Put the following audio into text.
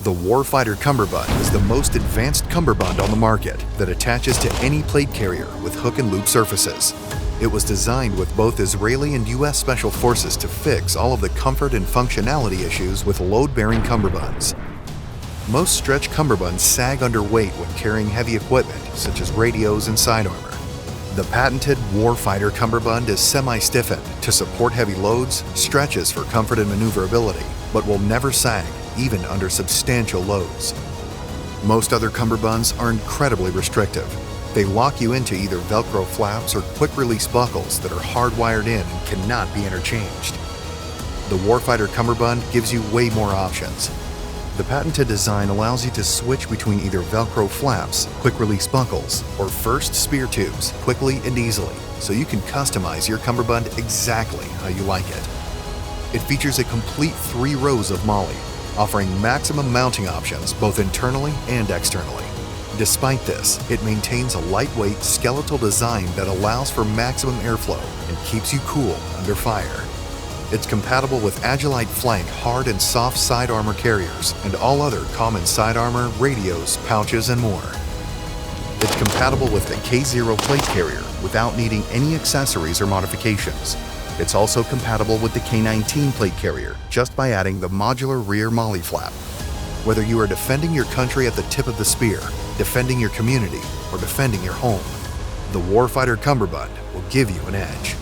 The Warfighter Cummerbund is the most advanced cummerbund on the market that attaches to any plate carrier with hook and loop surfaces. It was designed with both Israeli and US Special Forces to fix all of the comfort and functionality issues with load-bearing cummerbunds. Most stretch cummerbunds sag under weight when carrying heavy equipment such as radios and side armor. The patented Warfighter Cummerbund is semi-stiffened to support heavy loads, stretches for comfort and maneuverability, but will never sag, even under substantial loads. Most other cummerbunds are incredibly restrictive. They lock you into either Velcro flaps or quick-release buckles that are hardwired in and cannot be interchanged. The Warfighter Cummerbund gives you way more options. The patented design allows you to switch between either Velcro flaps, quick-release buckles, or first spear tubes quickly and easily, so you can customize your cummerbund exactly how you like it. It features a complete 3 rows of MOLLE, offering maximum mounting options both internally and externally. Despite this, it maintains a lightweight skeletal design that allows for maximum airflow and keeps you cool under fire. It's compatible with Agilite flank hard and soft side armor carriers and all other common side armor, radios, pouches, and more. It's compatible with a K0 plate carrier without needing any accessories or modifications. It's also compatible with the K19 plate carrier just by adding the modular rear MOLLE flap. Whether you are defending your country at the tip of the spear, defending your community, or defending your home, the Warfighter Cummerbund will give you an edge.